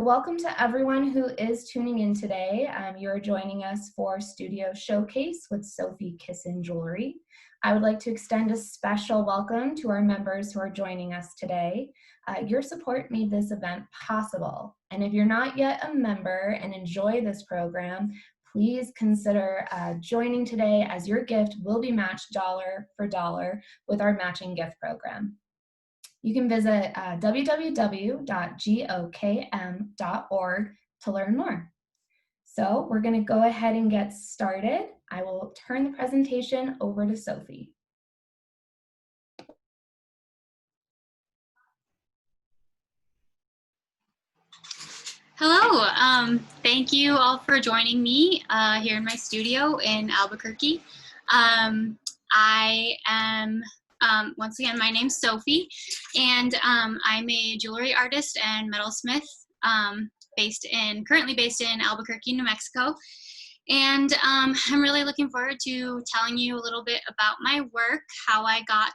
Welcome to everyone who is tuning in today. You're joining us for Studio Showcase with Sophie Kissin Jewelry. I would like to extend a special welcome to our members who are joining us today. Your support made this event possible. And if you're not yet a member and enjoy this program, please consider joining today, as your gift will be matched dollar for dollar with our matching gift program. You can visit www.gokm.org to learn more. So we're going to go ahead and get started. I will turn the presentation over to Sophie. Hello, thank you all for joining me here in my studio in Albuquerque. I am, once again, my name's Sophie, and I'm a jewelry artist and metalsmith currently based in Albuquerque, New Mexico. And I'm really looking forward to telling you a little bit about my work, how I got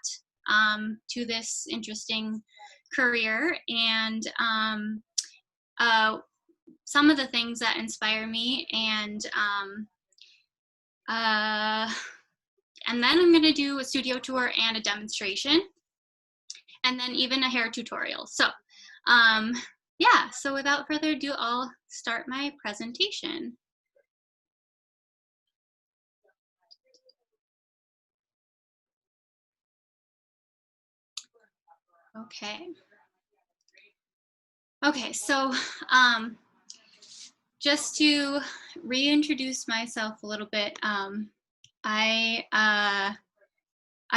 to this interesting career, and some of the things that inspire me, and then I'm going to do a studio tour and a demonstration, and then even a hair tutorial. So yeah, so without further ado, I'll start my presentation. Okay, so just to reintroduce myself a little bit, I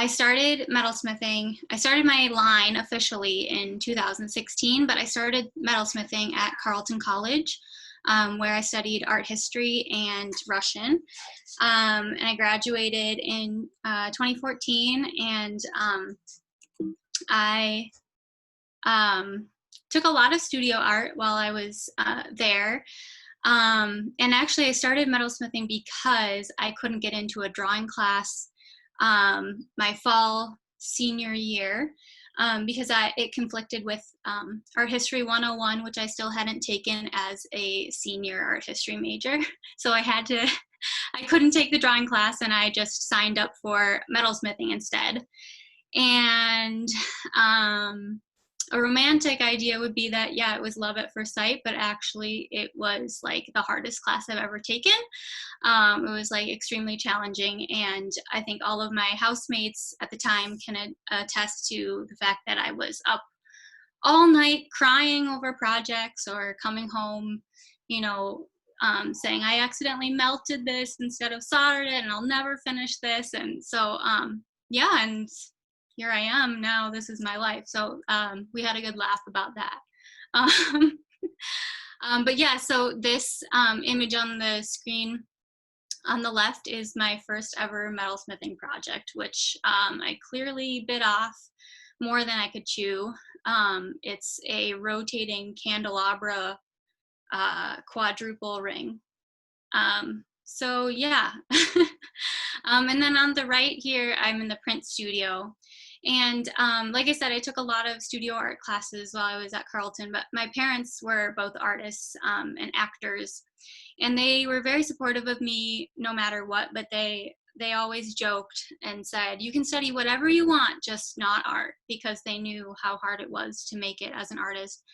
started metalsmithing. I started my line officially in 2016, but I started metalsmithing at Carleton College, where I studied art history and Russian. And I graduated in 2014, and I took a lot of studio art while I was there. And actually I started metalsmithing because I couldn't get into a drawing class my fall senior year because it conflicted with Art History 101, which I still hadn't taken as a senior art history major. So I couldn't take the drawing class, and I just signed up for metalsmithing instead. And a romantic idea would be that, yeah, it was love at first sight, but actually it was like the hardest class I've ever taken. It was like extremely challenging, and I think all of my housemates at the time can attest to the fact that I was up all night crying over projects, or coming home, you know, saying I accidentally melted this instead of soldered it, and I'll never finish this. And so yeah, and here I am now. This is my life. So we had a good laugh about that. But yeah, so this image on the screen on the left is my first ever metalsmithing project, which I clearly bit off more than I could chew. It's a rotating candelabra quadruple ring. So yeah. And then on the right here, I'm in the print studio. And like I said, I took a lot of studio art classes while I was at Carleton, but my parents were both artists and actors, and they were very supportive of me no matter what, but they always joked and said, you can study whatever you want, just not art, because they knew how hard it was to make it as an artist.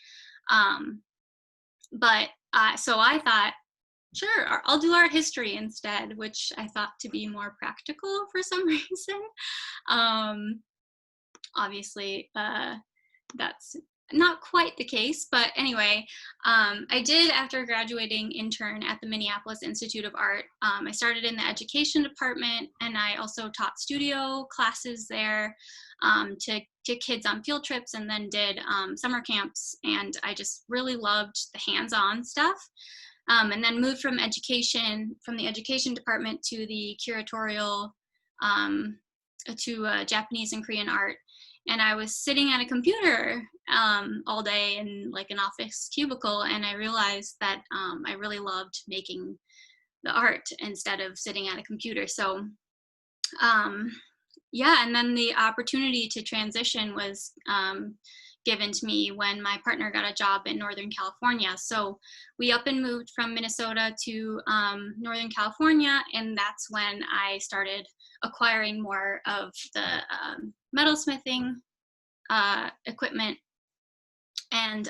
So I thought, sure, I'll do art history instead, which I thought to be more practical for some reason. Obviously, that's not quite the case, but anyway, I did, after graduating, intern at the Minneapolis Institute of Art. I started in the education department, and I also taught studio classes there to kids on field trips, and then did summer camps, and I just really loved the hands-on stuff. And then moved from the education department to the curatorial, to Japanese and Korean art. And I was sitting at a computer all day in like an office cubicle, and I realized that I really loved making the art instead of sitting at a computer. So yeah, and then the opportunity to transition was given to me when my partner got a job in Northern California. So we up and moved from Minnesota to Northern California, and that's when I started acquiring more of the metalsmithing equipment, and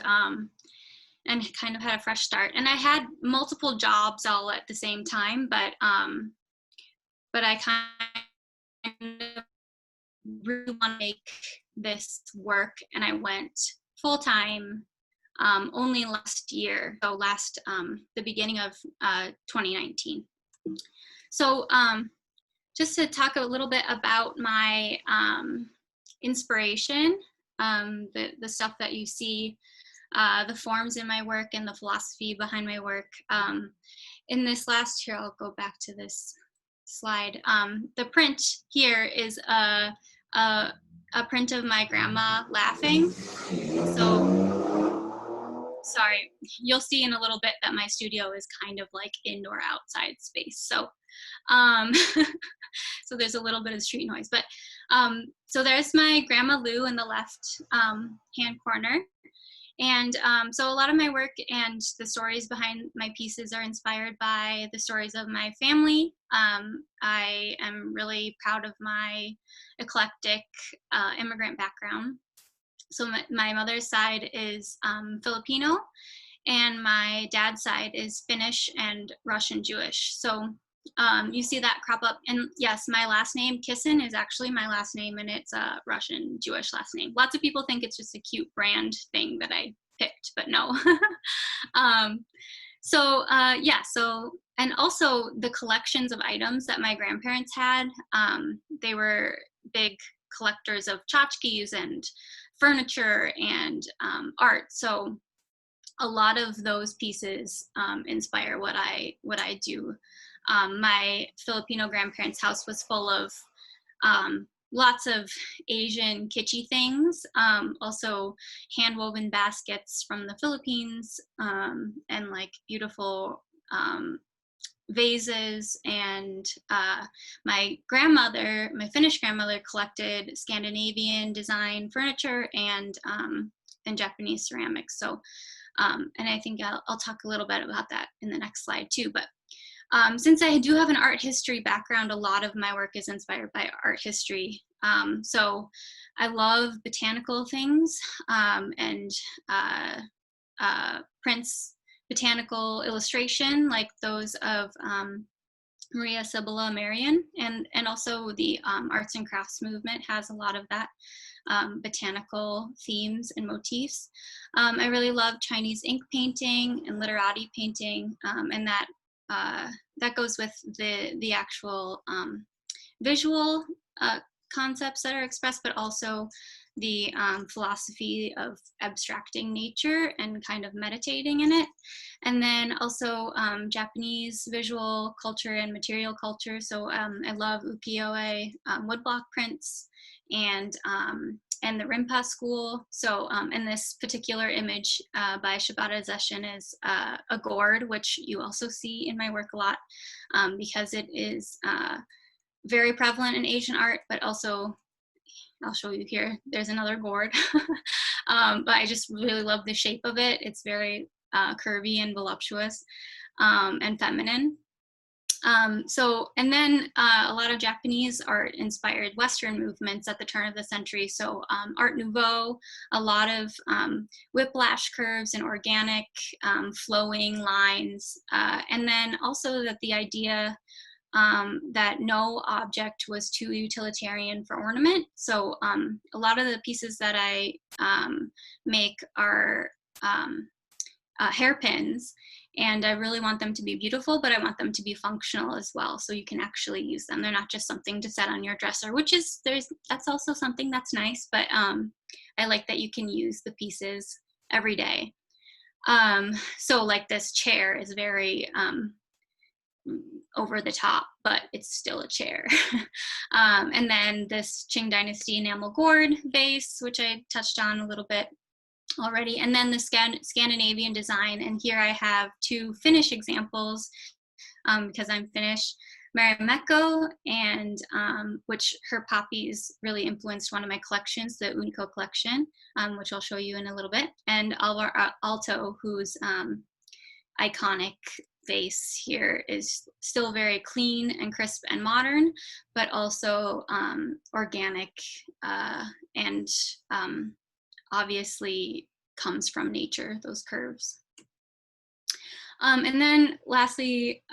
kind of had a fresh start. And I had multiple jobs all at the same time, but I kind of really want to make this work, and I went full time only last year, so the beginning of 2019. So just to talk a little bit about my inspiration, the stuff that you see, the forms in my work and the philosophy behind my work. In this last year, I'll go back to this slide. The print here is a print of my grandma laughing. So, sorry, you'll see in a little bit that my studio is kind of like indoor outside space. So, so there's a little bit of street noise, but so there's my Grandma Lou in the left hand corner. And so a lot of my work and the stories behind my pieces are inspired by the stories of my family. I am really proud of my eclectic immigrant background. So my mother's side is Filipino, and my dad's side is Finnish and Russian Jewish. So you see that crop up. And yes, my last name, Kissin, is actually my last name, and it's a Russian Jewish last name. Lots of people think it's just a cute brand thing that I picked, but no. And also the collections of items that my grandparents had, they were big collectors of tchotchkes and furniture and art. So a lot of those pieces inspire what I do. My Filipino grandparents' house was full of lots of Asian kitschy things, also hand-woven baskets from the Philippines, and like beautiful vases. And my Finnish grandmother collected Scandinavian design furniture and Japanese ceramics. So, and I think I'll talk a little bit about that in the next slide too. But since I do have an art history background, a lot of my work is inspired by art history. So I love botanical things, and Prince botanical illustration, like those of Maria Sibylla Merian, and also the arts and crafts movement has a lot of that botanical themes and motifs. I really love Chinese ink painting and literati painting, and that goes with the actual visual concepts that are expressed, but also the philosophy of abstracting nature and kind of meditating in it. And then also Japanese visual culture and material culture. So I love ukiyo-e woodblock prints and the Rinpa school. So and this particular image by Shibata Zeshin is a gourd, which you also see in my work a lot, because it is very prevalent in Asian art, but also, I'll show you here, there's another gourd. But I just really love the shape of it. It's very curvy and voluptuous and feminine. And then a lot of Japanese art inspired Western movements at the turn of the century. So Art Nouveau, a lot of whiplash curves and organic flowing lines. And then also that the idea that no object was too utilitarian for ornament. So a lot of the pieces that I make are hairpins, and I really want them to be beautiful, but I want them to be functional as well, so you can actually use them. They're not just something to set on your dresser, which is, that's also something that's nice, but I like that you can use the pieces every day. So like this chair is very over the top, but it's still a chair. And then this Qing Dynasty enamel gourd vase, which I touched on a little bit already, and then the Scandinavian design. And here I have two Finnish examples because I'm Finnish. Marimekko, and which her poppies really influenced one of my collections, the Unico collection, which I'll show you in a little bit, and Alvar Aalto, whose iconic vase here is still very clean and crisp and modern, but also organic and obviously comes from nature, those curves. And then lastly,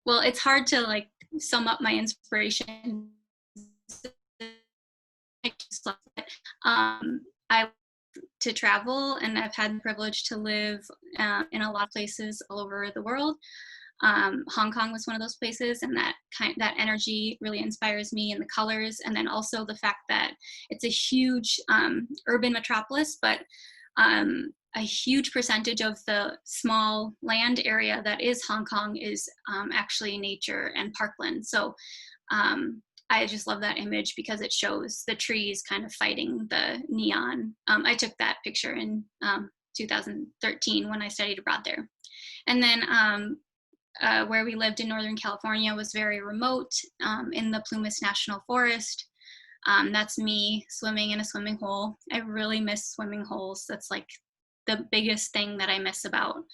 well, it's hard to like sum up my inspiration. I to travel, and I've had the privilege to live in a lot of places all over the world. Hong Kong was one of those places, and that energy really inspires me, and the colors, and then also the fact that it's a huge urban metropolis, but a huge percentage of the small land area that is Hong Kong is actually nature and parkland. So I just love that image because it shows the trees kind of fighting the neon. I took that picture in 2013 when I studied abroad there. And then where we lived in Northern California was very remote in the Plumas National Forest. That's me swimming in a swimming hole. I really miss swimming holes. That's like the biggest thing that I miss about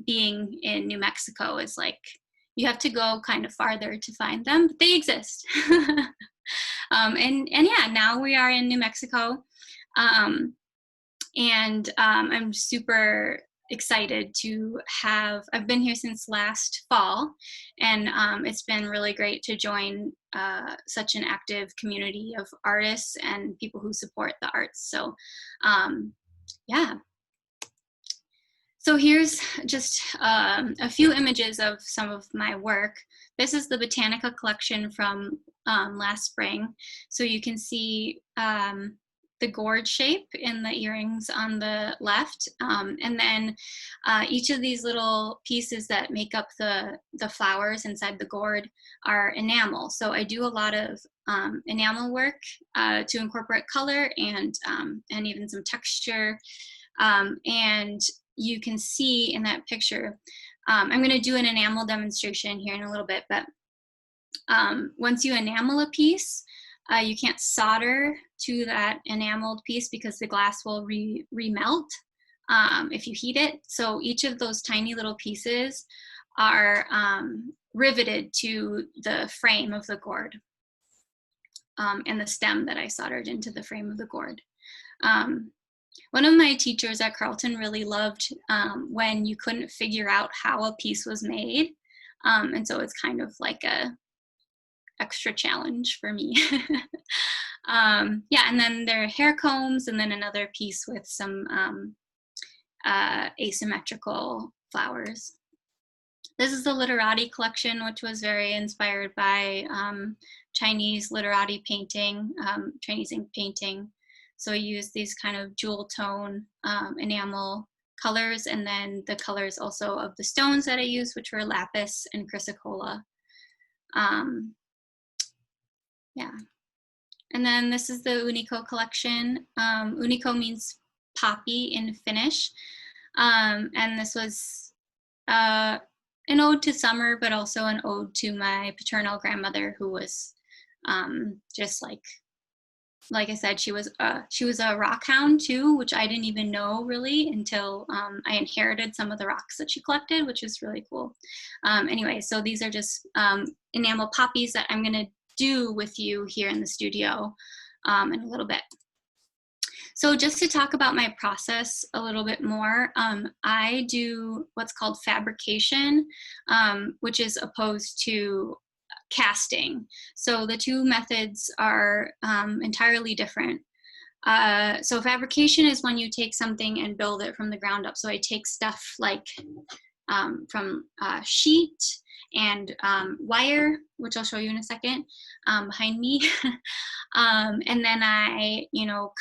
being in New Mexico is like, you have to go kind of farther to find them, but they exist. And yeah, now we are in New Mexico. I'm super excited to I've been here since last fall, and it's been really great to join such an active community of artists and people who support the arts. So yeah. So here's just a few images of some of my work. This is the Botanica collection from last spring. So you can see the gourd shape in the earrings on the left. And then each of these little pieces that make up the flowers inside the gourd are enamel. So I do a lot of enamel work to incorporate color and even some texture. And you can see in that picture, I'm going to do an enamel demonstration here in a little bit, but once you enamel a piece, you can't solder to that enameled piece because the glass will remelt if you heat it. So each of those tiny little pieces are riveted to the frame of the gourd and the stem that I soldered into the frame of the gourd. One of my teachers at Carleton really loved when you couldn't figure out how a piece was made. And so it's kind of like a extra challenge for me. Yeah, and then there are hair combs, and then another piece with some asymmetrical flowers. This is the literati collection, which was very inspired by Chinese literati painting, Chinese ink painting. So I use these kind of jewel tone enamel colors, and then the colors also of the stones that I use, which were lapis and chrysocolla. Yeah. And then this is the Unico collection. Unico means poppy in Finnish. And this was an ode to summer, but also an ode to my paternal grandmother, who was just like I said, she was a rock hound too, which I didn't even know really until I inherited some of the rocks that she collected, which is really cool. Anyway, so these are just enamel poppies that I'm gonna do with you here in the studio in a little bit. So just to talk about my process a little bit more, I do what's called fabrication, which is opposed to casting. So the two methods are entirely different. So fabrication is when you take something and build it from the ground up. So I take stuff like from sheet and wire, which I'll show you in a second, behind me. And then I,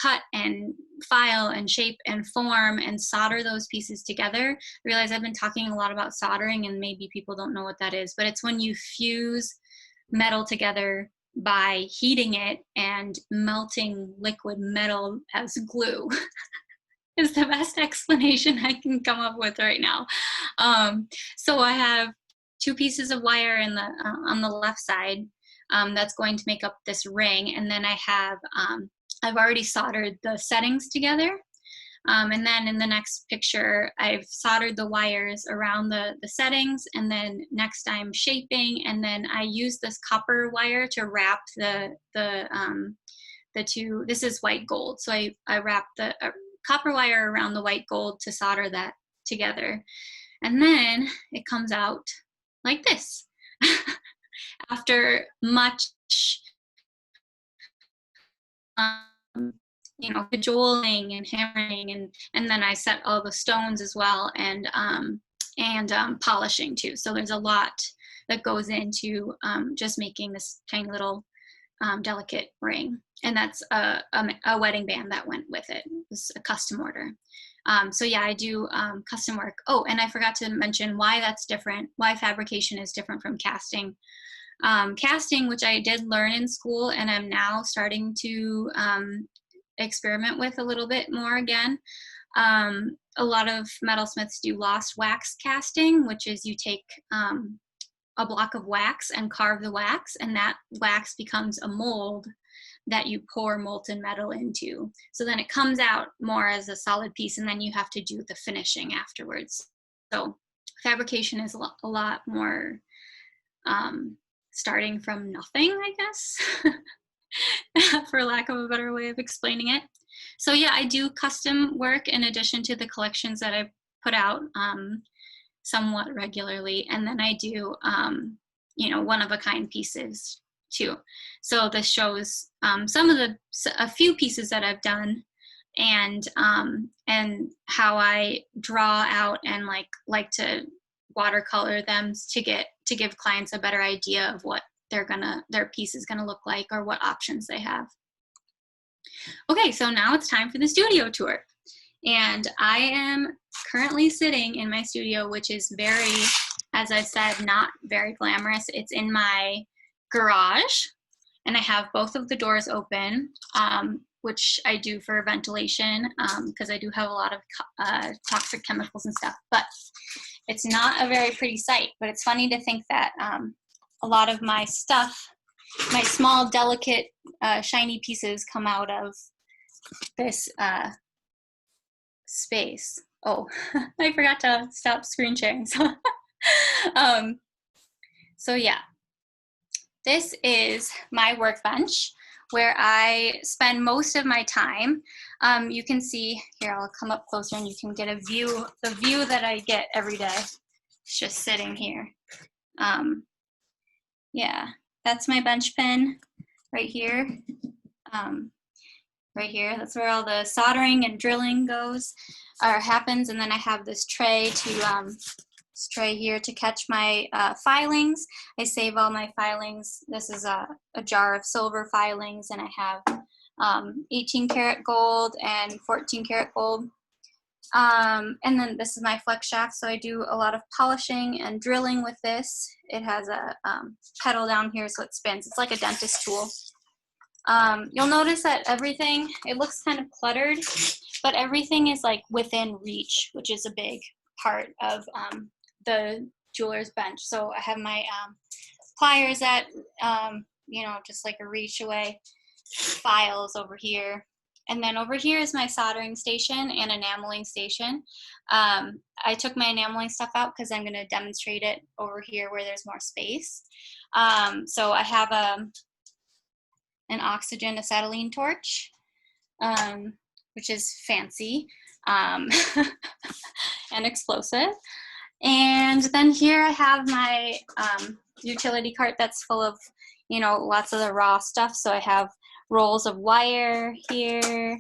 cut and file and shape and form and solder those pieces together. I realize I've been talking a lot about soldering, and maybe people don't know what that is, but it's when you fuse metal together by heating it and melting liquid metal as glue. Is the best explanation I can come up with right now. So I have two pieces of wire in the on the left side that's going to make up this ring, and then I have I've already soldered the settings together. And then in the next picture, I've soldered the wires around the settings, and then next I'm shaping, and then I use this copper wire to wrap the two. This is white gold, so I wrap the copper wire around the white gold to solder that together, and then it comes out like this. After much cajoling and hammering, and then I set all the stones as well, and polishing too. So there's a lot that goes into just making this tiny little delicate ring, and that's a wedding band that went with it. It was a custom order. So yeah, I do custom work. Oh, and I forgot to mention why that's different, why fabrication is different from casting. Casting, which I did learn in school and I'm now starting to experiment with a little bit more again. A lot of metalsmiths do lost wax casting, which is you take a block of wax and carve the wax, and that wax becomes a mold that you pour molten metal into. So then it comes out more as a solid piece, and then you have to do the finishing afterwards. So fabrication is a lot more starting from nothing, I guess, for lack of a better way of explaining it. So yeah, I do custom work in addition to the collections that I put out somewhat regularly. And then I do, one-of-a-kind pieces too. So this shows a few pieces that I've done, and how I draw out and like to watercolor them to give clients a better idea of what their piece is gonna look like, or what options they have. Okay, so now it's time for the studio tour. And I am currently sitting in my studio, which is very, as I said, not very glamorous. It's in my garage, and I have both of the doors open, which I do for ventilation, because I do have a lot of toxic chemicals and stuff. But it's not a very pretty sight, but it's funny to think that a lot of my stuff, my small, delicate, shiny pieces come out of this space. Oh, I forgot to stop screen sharing. So yeah, this is my workbench where I spend most of my time. You can see here, I'll come up closer and you can get the view that I get every day. It's just sitting here. Yeah, that's my bench pin right here. Right here, that's where all the soldering and drilling happens. And then I have this tray this tray here to catch my filings. I save all my filings. This is a jar of silver filings, and I have 18 karat gold and 14 karat gold. And then this is my flex shaft, so I do a lot of polishing and drilling with this. It has a pedal down here so it spins. It's like a dentist tool. You'll notice that everything, it looks kind of cluttered, but everything is like within reach, which is a big part of the jeweler's bench. So I have my pliers at, just like a reach away, files over here. And then over here is my soldering station and enameling station. I took my enameling stuff out because I'm going to demonstrate it over here where there's more space. So I have an oxygen acetylene torch, which is fancy and explosive. And then here I have my utility cart that's full of, lots of the raw stuff. So I have rolls of wire here.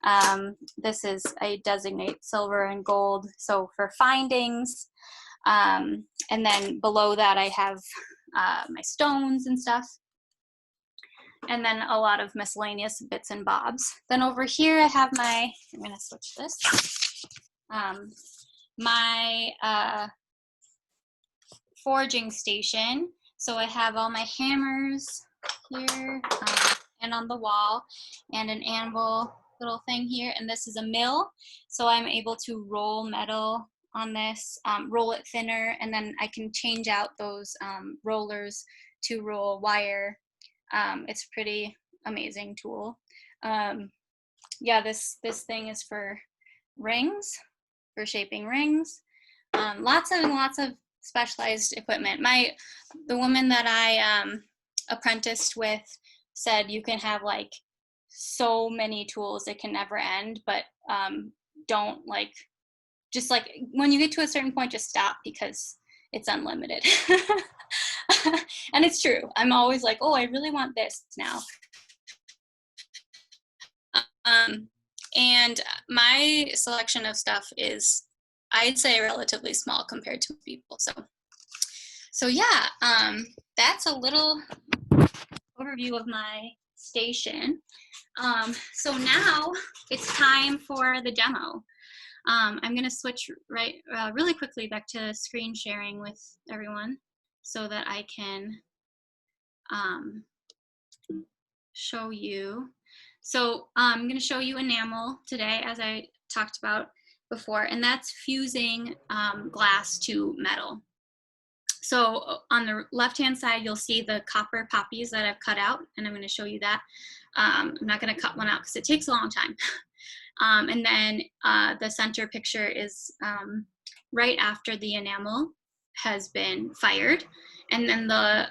I designate silver and gold, so for findings. And then below that I have my stones and stuff. And then a lot of miscellaneous bits and bobs. Then over here I have I'm gonna switch this. My forging station. So I have all my hammers here and on the wall, and an anvil little thing here. And this is a mill, so I'm able to roll metal on this, roll it thinner, and then I can change out those rollers to roll wire. It's a pretty amazing tool. Yeah, this thing is for rings, for shaping rings. Lots of specialized equipment. The woman that I apprenticed with said you can have like so many tools, it can never end, but don't like, just like when you get to a certain point, just stop, because it's unlimited. And it's true. I'm always like, oh, I really want this now. And my selection of stuff is, I'd say, relatively small compared to people. So yeah, that's a little overview of my station. So now it's time for the demo. I'm going to switch really quickly back to screen sharing with everyone so that I can show you. So I'm going to show you enamel today, as I talked about before, and that's fusing glass to metal. So on the left-hand side, you'll see the copper poppies that I've cut out, and I'm going to show you that. I'm not going to cut one out because it takes a long time. And then the center picture is right after the enamel has been fired. And then the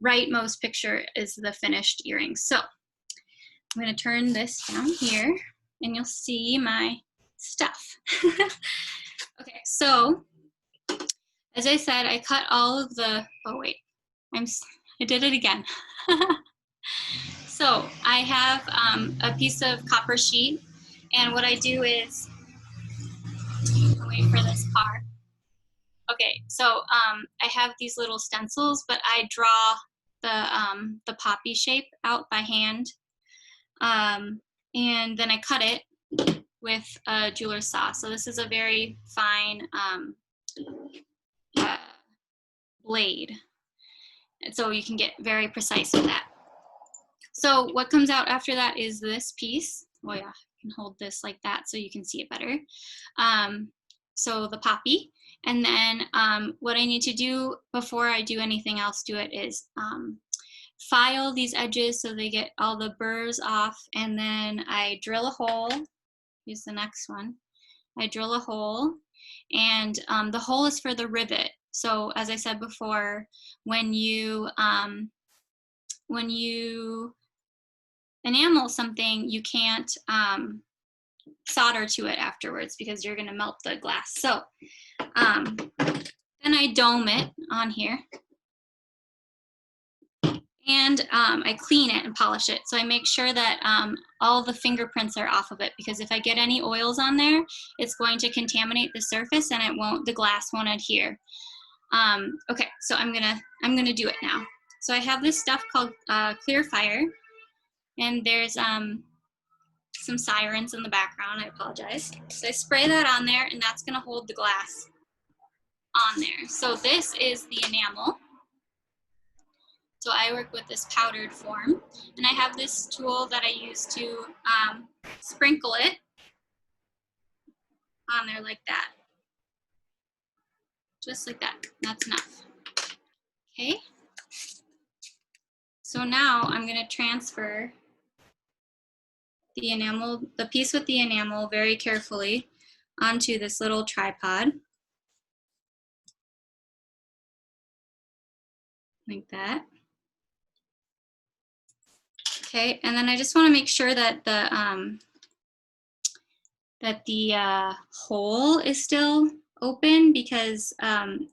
rightmost picture is the finished earrings. So I'm going to turn this down here, and you'll see my stuff. Okay, so as I said, I cut all of the, oh wait, I did it again. So I have a piece of copper sheet, and what I do is, I'll wait for this car. Okay, so I have these little stencils, but I draw the poppy shape out by hand, and then I cut it with a jeweler's saw. So this is a very fine blade, and so you can get very precise with that. So what comes out after that is this piece. Oh yeah, I can hold this like that so you can see it better. So the poppy, and then what I need to do before I do anything else to it is file these edges so they get all the burrs off, and then I drill a hole. Here's the next one. I drill a hole, and the hole is for the rivet. So as I said before, when you enamel something, you can't solder to it afterwards because you're going to melt the glass. So then I dome it on here, and I clean it and polish it. So I make sure that all the fingerprints are off of it, because if I get any oils on there, it's going to contaminate the surface, and the glass won't adhere. Okay, so I'm gonna do it now. So I have this stuff called Clear Fire, and there's some sirens in the background. I apologize. So I spray that on there, and that's gonna hold the glass on there. So this is the enamel. So I work with this powdered form, and I have this tool that I use to sprinkle it on there like that. Just like that. That's enough. Okay. So now I'm going to transfer the enamel, the piece with the enamel, very carefully onto this little tripod. Like that. Okay, and then I just want to make sure that the hole is still open, because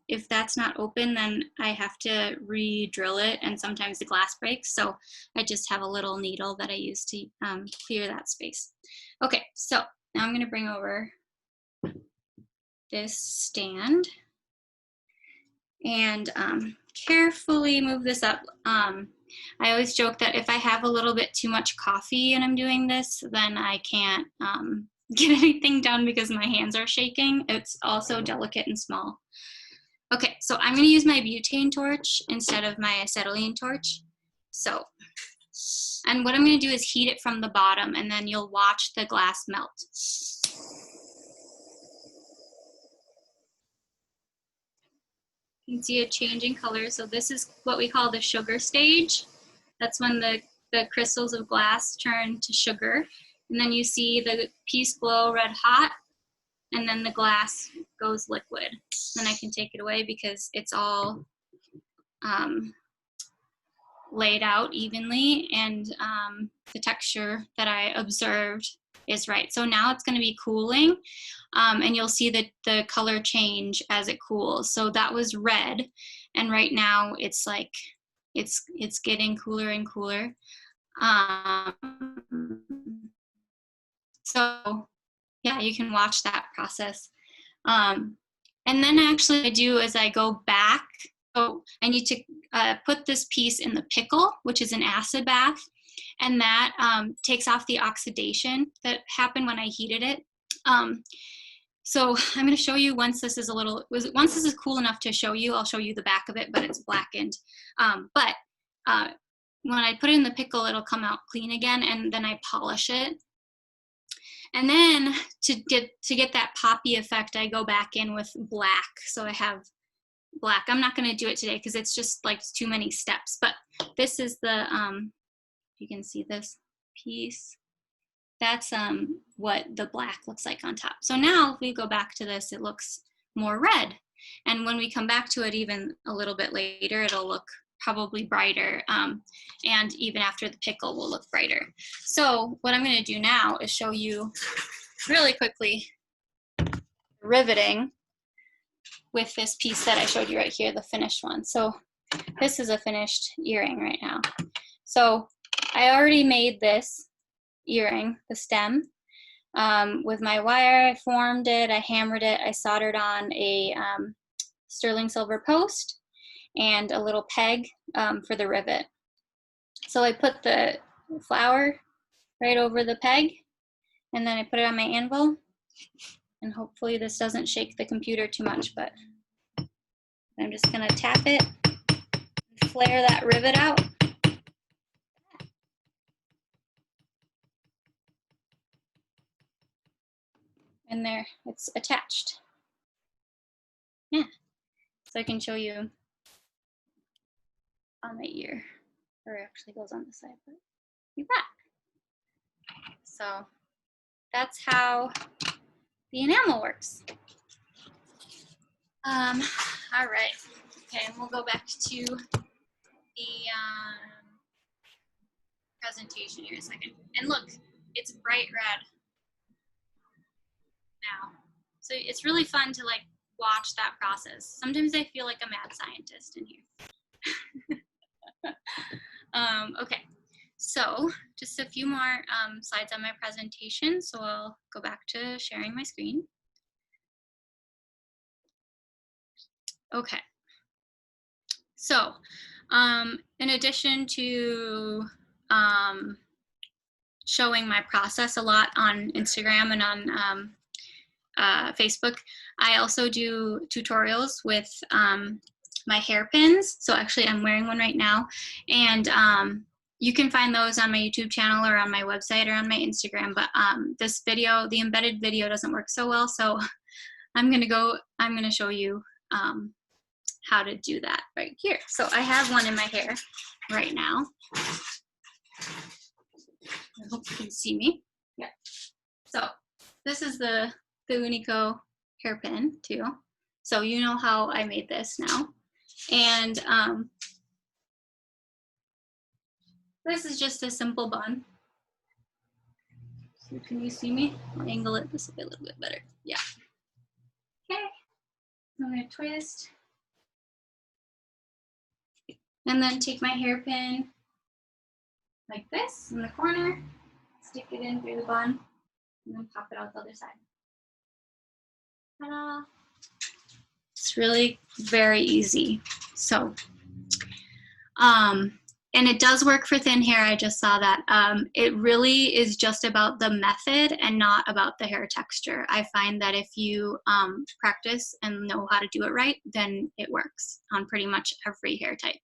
if that's not open, then I have to re-drill it, and sometimes the glass breaks. So I just have a little needle that I use to clear that space. Okay, so now I'm going to bring over this stand and carefully move this up. I always joke that if I have a little bit too much coffee and I'm doing this, then I can't get anything done because my hands are shaking. It's also delicate and small. Okay, so I'm going to use my butane torch instead of my acetylene torch. So, and what I'm going to do is heat it from the bottom, and then you'll watch the glass melt. You can see a change in color. So this is what we call the sugar stage. That's when the crystals of glass turn to sugar. And then you see the piece glow red hot, and then the glass goes liquid. Then I can take it away because it's all laid out evenly, and the texture that I observed is right. So now it's going to be cooling, and you'll see that the color change as it cools. So that was red, and right now it's like it's getting cooler and cooler. So yeah, you can watch that process. And then actually I do is I go back. So I need to put this piece in the pickle, which is an acid bath, and that takes off the oxidation that happened when I heated it. So I'm going to show you once this is once this is cool enough to show you, I'll show you the back of it, but it's blackened. But when I put it in the pickle, it'll come out clean again, and then I polish it. And then to get that poppy effect, I go back in with black. So I have black. I'm not going to do it today because it's just like too many steps. But this is the, you can see this piece. That's what the black looks like on top. So now if we go back to this, it looks more red. And when we come back to it even a little bit later, it'll look probably brighter, and even after the pickle will look brighter. So what I'm going to do now is show you really quickly riveting with this piece that I showed you right here, the finished one. So this is a finished earring right now. So I already made this earring, the stem, with my wire. I formed it, I hammered it, I soldered on a sterling silver post and a little peg for the rivet. So I put the flower right over the peg, and then I put it on my anvil, and hopefully this doesn't shake the computer too much, but I'm just gonna tap it and flare that rivet out. And there, it's attached. Yeah, so I can show you on the ear, or it actually goes on the side, but like that. So that's how the enamel works. All right, okay, and we'll go back to the presentation here a second. And look, it's bright red now. So it's really fun to like watch that process. Sometimes I feel like a mad scientist in here. Okay, so just a few more slides on my presentation. So I'll go back to sharing my screen. Okay, so in addition to showing my process a lot on Instagram and on Facebook, I also do tutorials with my hairpins. So actually I'm wearing one right now, and you can find those on my YouTube channel or on my website or on my Instagram, but this video, the embedded video, doesn't work so well, so I'm gonna show you how to do that right here. So I have one in my hair right now. I hope you can see me. Yeah. So this is the Unico hairpin too. So you know how I made this now. And this is just a simple bun. So can you see me? I'll angle it this a little bit better. Yeah. Okay. I'm gonna twist. And then take my hairpin like this in the corner, stick it in through the bun, and then pop it out the other side. Ta-da! It's really very easy. So, and it does work for thin hair. I just saw that. It really is just about the method and not about the hair texture. I find that if you practice and know how to do it right, then it works on pretty much every hair type.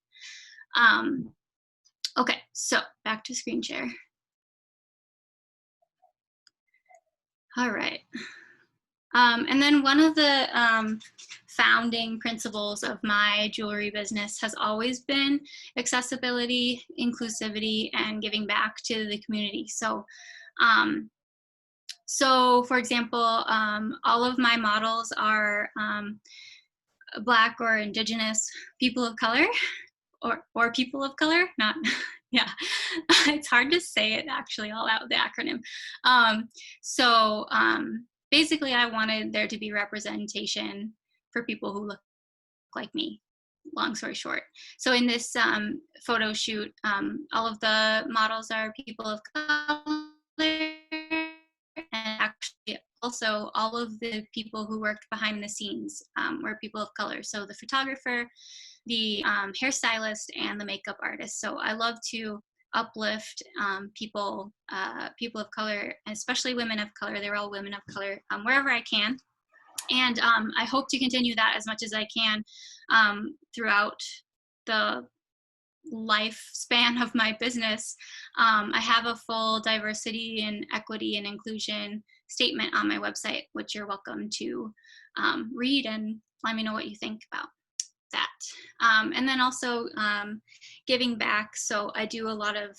Okay, so back to screen share. All right. And then one of the founding principles of my jewelry business has always been accessibility, inclusivity, and giving back to the community. Um, so for example, all of my models are Black or Indigenous people of color, or people of color, not, yeah, it's hard to say it actually all out, the acronym. Um, so basically I wanted there to be representation for people who look like me, long story short. So in this photo shoot, all of the models are people of color, and actually also all of the people who worked behind the scenes were people of color. So the photographer, the hairstylist, and the makeup artist. So I love to uplift people of color, especially women of color. They're all women of color, wherever I can. And I hope to continue that as much as I can throughout the lifespan of my business. I have a full diversity and equity and inclusion statement on my website, which you're welcome to read and let me know what you think about that. And then also giving back. So I do a lot of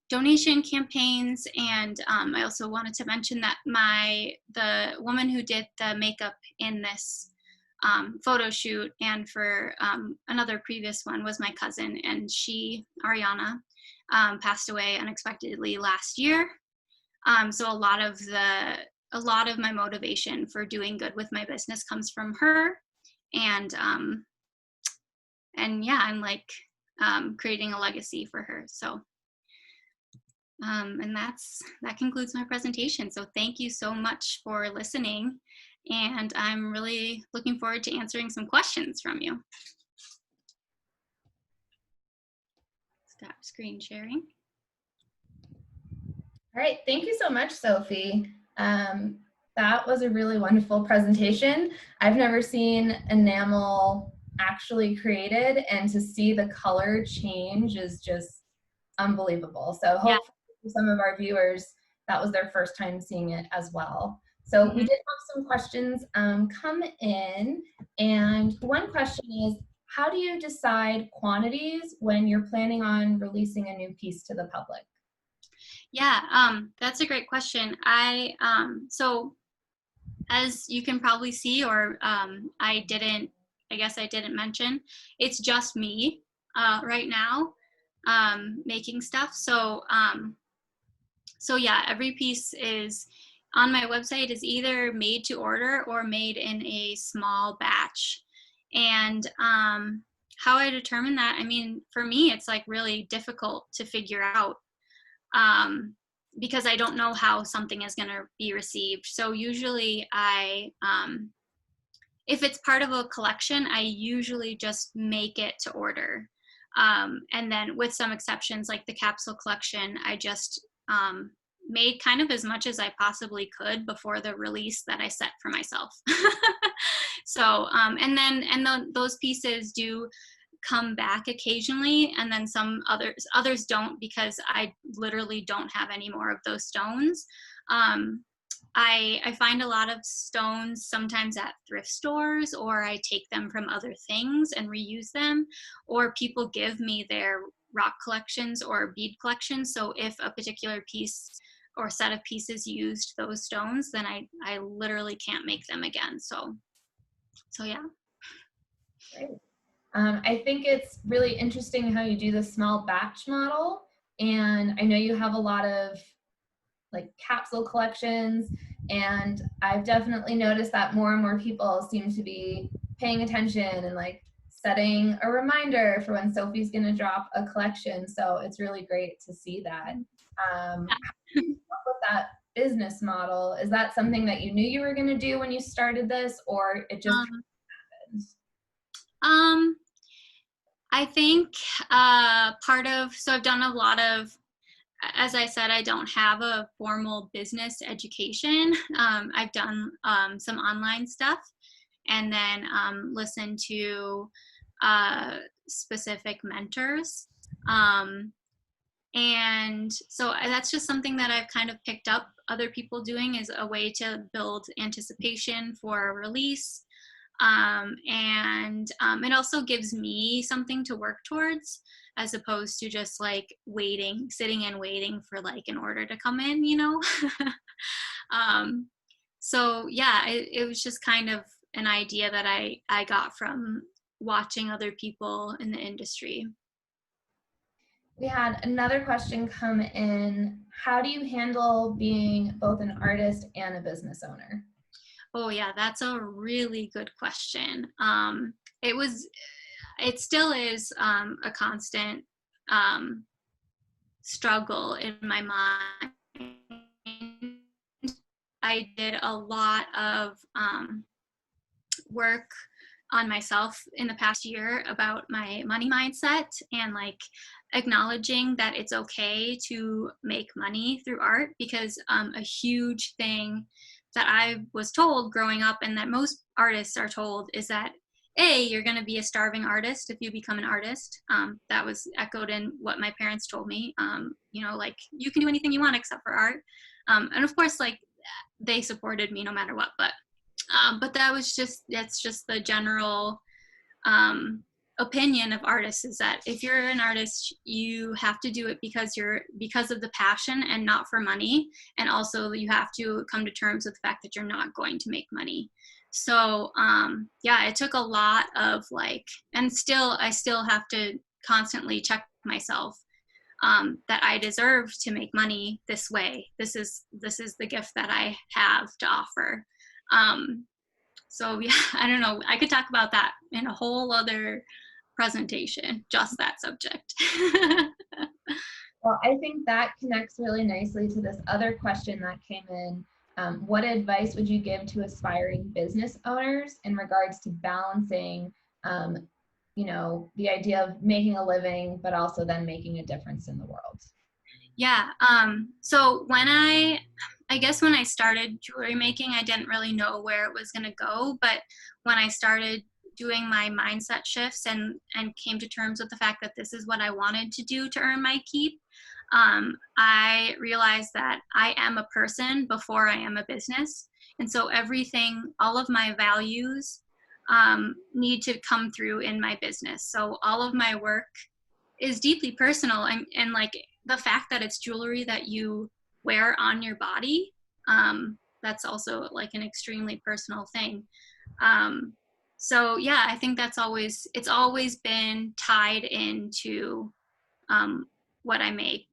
donation campaigns, and I also wanted to mention that the woman who did the makeup in this photo shoot and for another previous one was my cousin, and she, Ariana, passed away unexpectedly last year. So a lot of my motivation for doing good with my business comes from her, and yeah, I'm like creating a legacy for her. So and that concludes my presentation. So thank you so much for listening, and I'm really looking forward to answering some questions from you. Stop screen sharing. All right, thank you so much, Sophie. That was a really wonderful presentation. I've never seen enamel actually created, and to see the color change is just unbelievable. So hopefully for some of our viewers, that was their first time seeing it as well. So we did have some questions come in, and one question is, how do you decide quantities when you're planning on releasing a new piece to the public? Yeah, that's a great question. So as you can probably see, or I guess I didn't mention, it's just me right now making stuff. So yeah, every piece is on my website is either made to order or made in a small batch. And how I determine that, I mean, for me, it's like really difficult to figure out because I don't know how something is going to be received. So usually if it's part of a collection, I usually just make it to order. And then with some exceptions, like the capsule collection, I just made kind of as much as I possibly could before the release that I set for myself. So, those pieces do come back occasionally, and then some others don't, because I literally don't have any more of those stones. I find a lot of stones sometimes at thrift stores, or I take them from other things and reuse them, or people give me their rock collections or bead collections. So if a particular piece or set of pieces used those stones, then I literally can't make them again. So yeah. Great. I think it's really interesting how you do the small batch model. And I know you have a lot of like capsule collections, and I've definitely noticed that more and more people seem to be paying attention and like setting a reminder for when Sophie's going to drop a collection. So it's really great to see that. How did you come up with that business model? Is that something that you knew you were going to do when you started this, or it just happened? I think so I've done a lot of, as I said, I don't have a formal business education. I've done some online stuff, and then listened to specific mentors. And so that's just something that I've kind of picked up other people doing, is a way to build anticipation for a release. And it also gives me something to work towards, as opposed to just like sitting and waiting for like an order to come in, you know? um, so yeah, it was just kind of an idea that I got from watching other people in the industry. We had another question come in. How do you handle being both an artist and a business owner? Oh yeah, that's a really good question. It was, it still is a constant um, struggle in my mind. I did a lot of work on myself in the past year about my money mindset, and like acknowledging that it's okay to make money through art, because a huge thing that I was told growing up, and that most artists are told, is that you're going to be a starving artist if you become an artist. That was echoed in what my parents told me. You know, like, you can do anything you want except for art. And of course, like, they supported me no matter what, but that's just the general um, opinion of artists, is that if you're an artist, you have to do it because of the passion and not for money. And also you have to come to terms with the fact that you're not going to make money. So yeah, it took a lot of like, and I still have to constantly check myself, that I deserve to make money this way. This is the gift that I have to offer. So yeah, I don't know. I could talk about that in a whole other presentation, just that subject. Well, I think that connects really nicely to this other question that came in. What advice would you give to aspiring business owners in regards to balancing, the idea of making a living, but also then making a difference in the world? Yeah. So I guess when I started jewelry making, I didn't really know where it was going to go. But when I started doing my mindset shifts and came to terms with the fact that this is what I wanted to do to earn my keep, I realized that I am a person before I am a business. And so all of my values need to come through in my business. So all of my work is deeply personal, and like the fact that it's jewelry that you wear on your body, that's also like an extremely personal thing. So yeah, I think it's always been tied into what I make.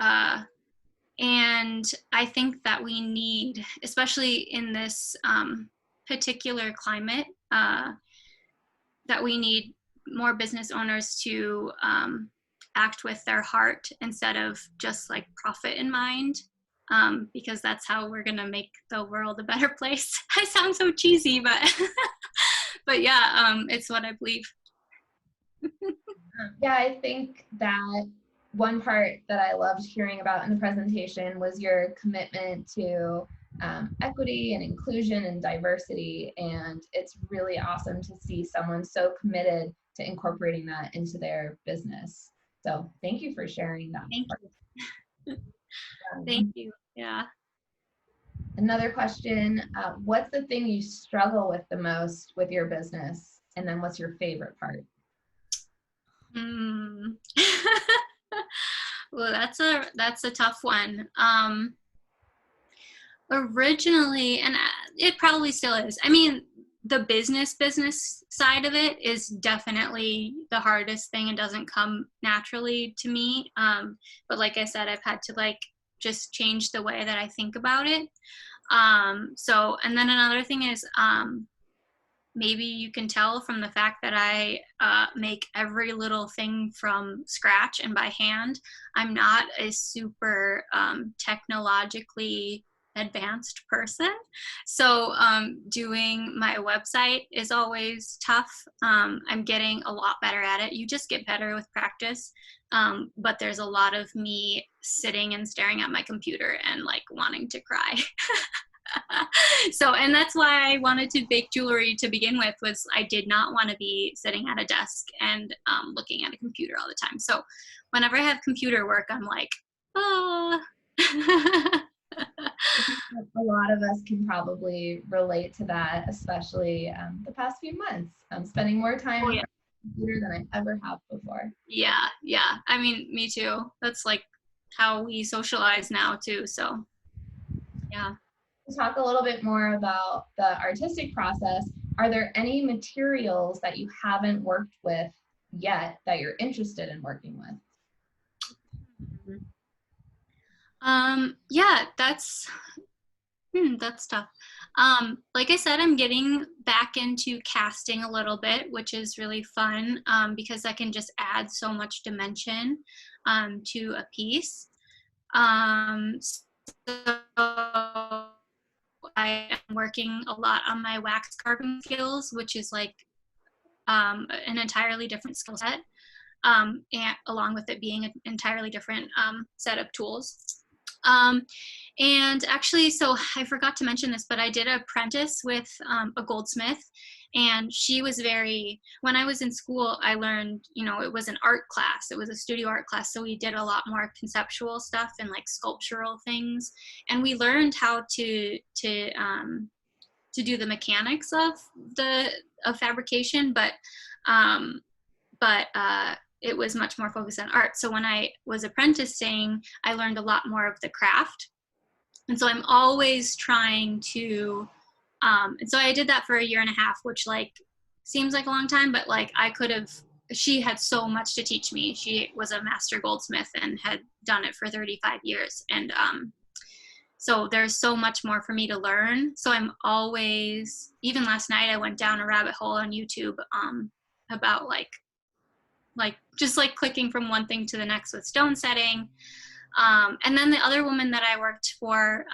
And I think that we need, especially in this particular climate, that we need more business owners to act with their heart instead of just like profit in mind, because that's how we're gonna make the world a better place. I sound so cheesy, but but yeah, it's what I believe. Yeah, I think that one part that I loved hearing about in the presentation was your commitment to equity and inclusion and diversity. And it's really awesome to see someone so committed to incorporating that into their business. So thank you for sharing that. Thank you. Thank you. Yeah. Another question, what's the thing you struggle with the most with your business? And then what's your favorite part? Well, that's a tough one. Originally, and it probably still is. I mean, the business side of it is definitely the hardest thing and doesn't come naturally to me. But like I said, I've had to like just change the way that I think about it. So, and then another thing is, maybe you can tell from the fact that I make every little thing from scratch and by hand. I'm not a super technologically advanced person. So doing my website is always tough. I'm getting a lot better at it. You just get better with practice. But there's a lot of me sitting and staring at my computer and like wanting to cry. So, and that's why I wanted to bake jewelry to begin with, was I did not want to be sitting at a desk and looking at a computer all the time. So whenever I have computer work, I'm like, oh. I think that a lot of us can probably relate to that, especially the past few months. I'm spending more time Oh, in yeah. front of the computer than I ever have before. Yeah, yeah. I mean, me too. That's like how we socialize now too. So yeah. To talk a little bit more about the artistic process, are there any materials that you haven't worked with yet that you're interested in working with? Yeah, that's tough. Like I said, I'm getting back into casting a little bit, which is really fun, because I can just add so much dimension to a piece. So I am working a lot on my wax carving skills, which is like an entirely different skill set, and along with it being an entirely different set of tools. Um, and actually, so I forgot to mention this, but I did apprentice with a goldsmith, and she was when I was in school, I learned, it was an art class. It was a studio art class. So we did a lot more conceptual stuff and like sculptural things. And we learned how to do the mechanics of fabrication, um, but it was much more focused on art. So when I was apprenticing, I learned a lot more of the craft. And so I'm always trying to, and so I did that for a year and a half, which like seems like a long time, but like she had so much to teach me. She was a master goldsmith and had done it for 35 years. And so there's so much more for me to learn. So I'm always, even last night, I went down a rabbit hole on YouTube about like just like clicking from one thing to the next with stone setting. And then the other woman that I worked for,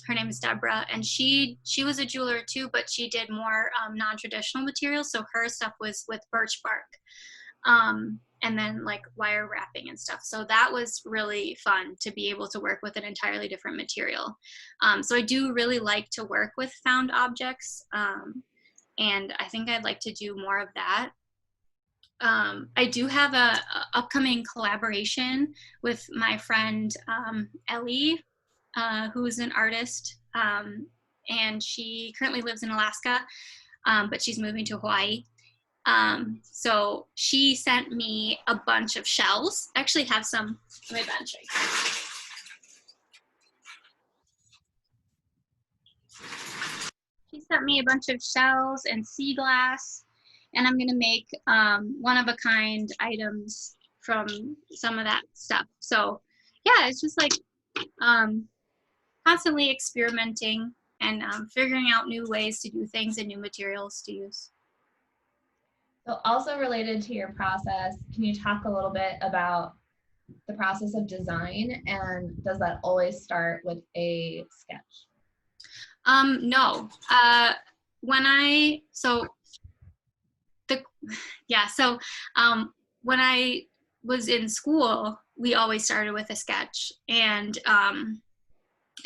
her name is Deborah, and she was a jeweler too, but she did more non-traditional materials. So her stuff was with birch bark, and then like wire wrapping and stuff. So that was really fun to be able to work with an entirely different material. So I do really like to work with found objects, and I think I'd like to do more of that. I do have a upcoming collaboration with my friend Ellie, who's an artist, and she currently lives in Alaska, but she's moving to Hawaii. So she sent me a bunch of shells. I actually have some on my bench right here. She sent me a bunch of shells and sea glass, and I'm gonna make one-of-a-kind items from some of that stuff. So yeah, it's just like constantly experimenting and figuring out new ways to do things and new materials to use. So also related to your process, can you talk a little bit about the process of design, and does that always start with a sketch? No. When I was in school, we always started with a sketch, and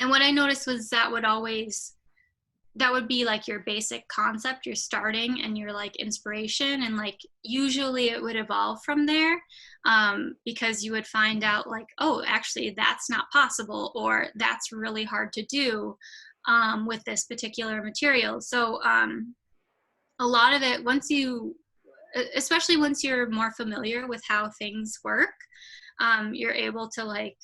what I noticed was that would be like your basic concept, your starting and your like inspiration, and like usually it would evolve from there, because you would find out like, oh, actually that's not possible, or that's really hard to do with this particular material. So a lot of it, especially once you're more familiar with how things work, you're able to like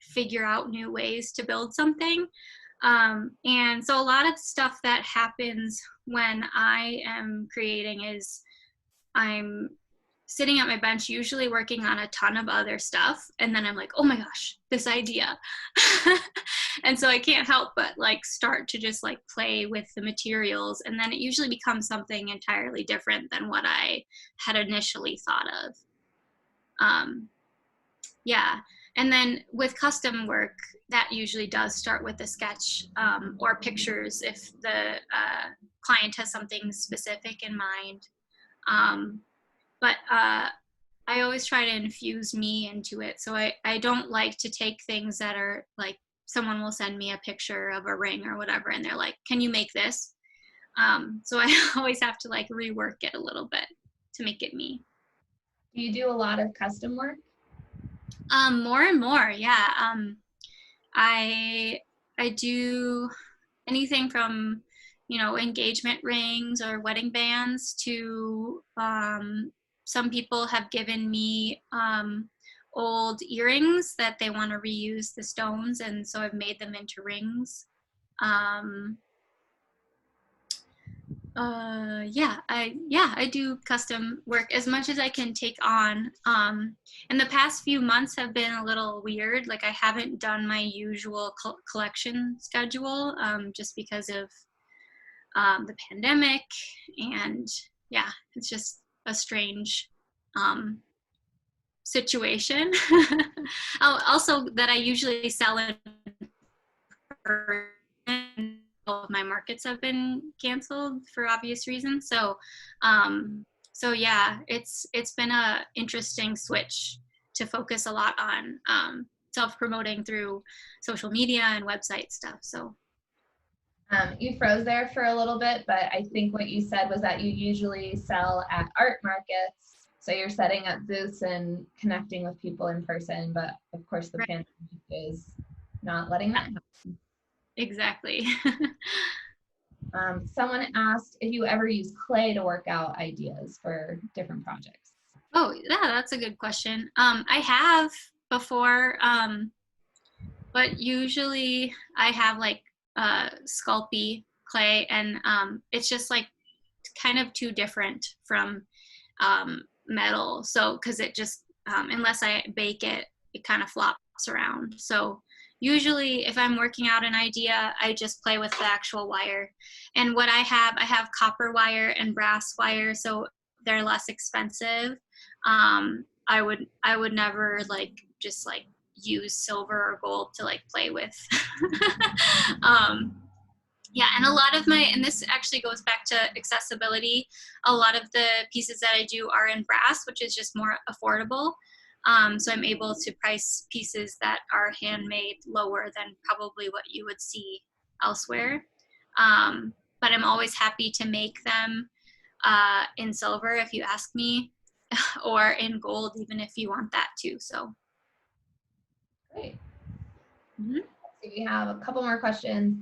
figure out new ways to build something. And so a lot of stuff that happens when I am creating is I'm sitting at my bench, usually working on a ton of other stuff. And then I'm like, oh my gosh, this idea. And so I can't help but like start to just like play with the materials. And then it usually becomes something entirely different than what I had initially thought of. Yeah. And then with custom work, that usually does start with a sketch or pictures if the client has something specific in mind. But I always try to infuse me into it. So I don't like to take things that are like someone will send me a picture of a ring or whatever, and they're like, can you make this? So I always have to like rework it a little bit to make it me. Do you do a lot of custom work? More and more, yeah. I I do anything from, engagement rings or wedding bands to some people have given me old earrings that they want to reuse the stones, and so I've made them into rings. Um, I do custom work as much as I can take on. And the past few months have been a little weird. Like I haven't done my usual collection schedule, just because of the pandemic, and yeah, it's just a strange situation. Also, that I usually sell in person. All of my markets have been canceled for obvious reasons. So yeah, it's been a interesting switch to focus a lot on self-promoting through social media and website stuff. So You froze there for a little bit, but I think what you said was that you usually sell at art markets. So you're setting up booths and connecting with people in person, but of course the right. pandemic is not letting that happen. Exactly. Someone asked if you ever use clay to work out ideas for different projects. Oh, yeah, that's a good question. I have before, but usually I have like Sculpey clay, and it's just like kind of too different from metal. So, because it just, unless I bake it, it kind of flops around. So, usually if I'm working out an idea, I just play with the actual wire. And what I have copper wire and brass wire, so they're less expensive. I would never like just like use silver or gold to like play with. um, yeah, and a lot of and this actually goes back to accessibility. A lot of the pieces that I do are in brass, which is just more affordable. So I'm able to price pieces that are handmade lower than probably what you would see elsewhere. But I'm always happy to make them in silver if you ask me, or in gold, even if you want that too. So. Great. So we have a couple more questions.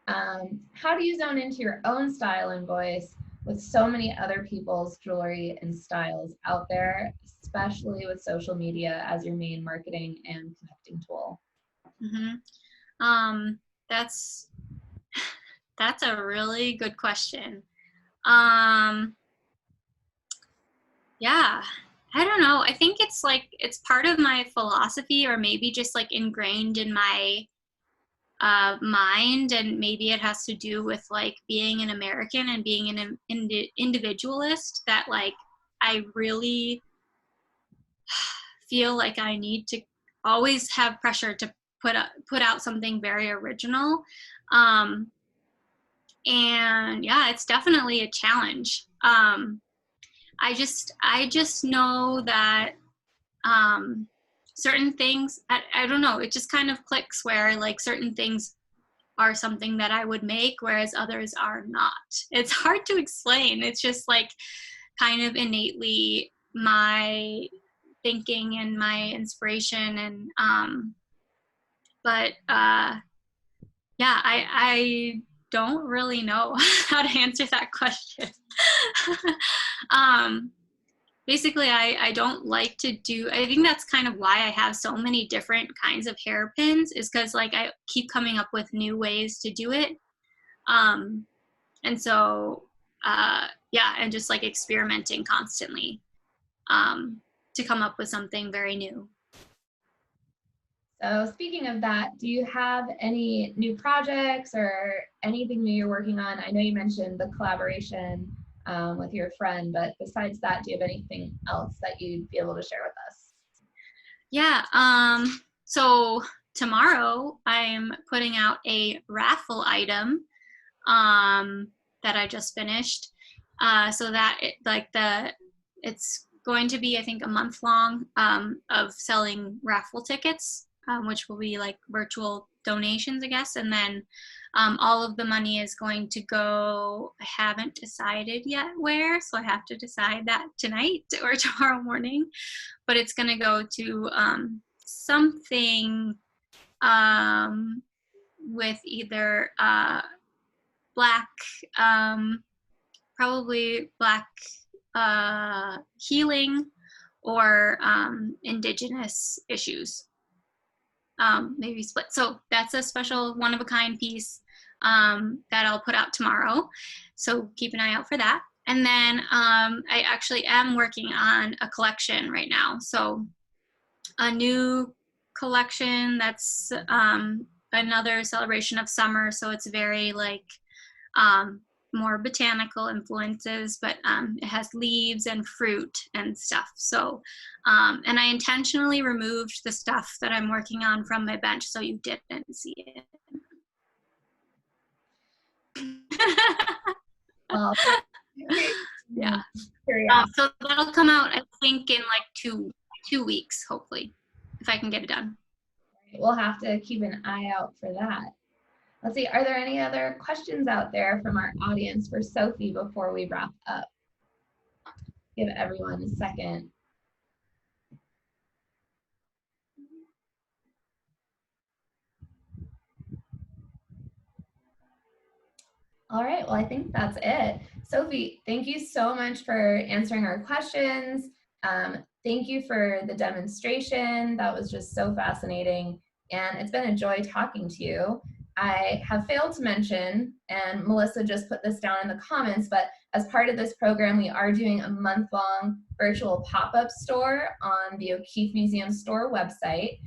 How do you zone into your own style and voice with so many other people's jewelry and styles out there, especially with social media as your main marketing and connecting tool? That's a really good question. Yeah, I don't know. I think it's like it's part of my philosophy, or maybe just like ingrained in my mind, and maybe it has to do with like being an American and being an individualist, that like I really feel like I need to always have pressure to put out something very original. And yeah, it's definitely a challenge. I just know that certain things, I don't know, it just kind of clicks where like certain things are something that I would make, whereas others are not. It's hard to explain. It's just like kind of innately my thinking and my inspiration, and but yeah, I don't really know how to answer that question. Basically, I don't like to do, I think that's kind of why I have so many different kinds of hairpins, is because like I keep coming up with new ways to do it. And so, yeah, and just like experimenting constantly to come up with something very new. So speaking of that, do you have any new projects or anything new you're working on? I know you mentioned the collaboration with your friend, but besides that, do you have anything else that you'd be able to share with us? Yeah, so tomorrow I'm putting out a raffle item that I just finished. So that it's going to be, I think, a month long of selling raffle tickets, which will be like virtual donations, I guess, and then all of the money is going to go, I haven't decided yet where, so I have to decide that tonight or tomorrow morning, but it's going to go to something with either Black, probably Black healing or Indigenous issues. Maybe split. So that's a special one-of-a-kind piece that I'll put out tomorrow. So keep an eye out for that. And then I actually am working on a collection right now. So a new collection that's another celebration of summer. So it's very like more botanical influences, but it has leaves and fruit and stuff. So, and I intentionally removed the stuff that I'm working on from my bench so you didn't see it. Well, yeah. Yeah. So that'll come out, I think, in like two weeks, hopefully, if I can get it done. We'll have to keep an eye out for that. Let's see, are there any other questions out there from our audience for Sophie before we wrap up? Give everyone a second. All right, well, I think that's it. Sophie, thank you so much for answering our questions. Thank you for the demonstration. That was just so fascinating. And it's been a joy talking to you. I have failed to mention, and Melissa just put this down in the comments, but as part of this program, we are doing a month-long virtual pop-up store on the O'Keeffe Museum store website.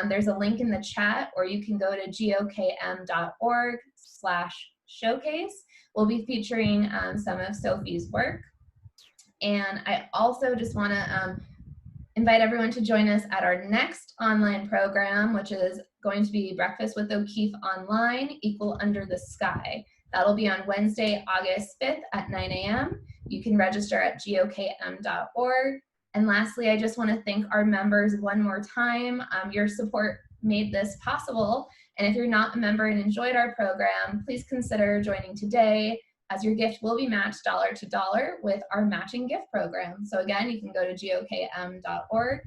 There's a link in the chat, or you can go to gokm.org/showcase. We'll be featuring some of Sophie's work. And I also just want to invite everyone to join us at our next online program, which is going to be Breakfast with O'Keeffe Online, Equal Under the Sky. That'll be on Wednesday, August 5th at 9 a.m. You can register at gokm.org. And lastly, I just want to thank our members one more time. Your support made this possible. And if you're not a member and enjoyed our program, please consider joining today, as your gift will be matched dollar to dollar with our matching gift program. So again, you can go to gokm.org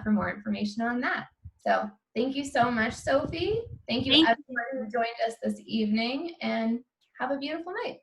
for more information on that. So thank you so much, Sophie. Thank you everyone who joined us this evening, and have a beautiful night.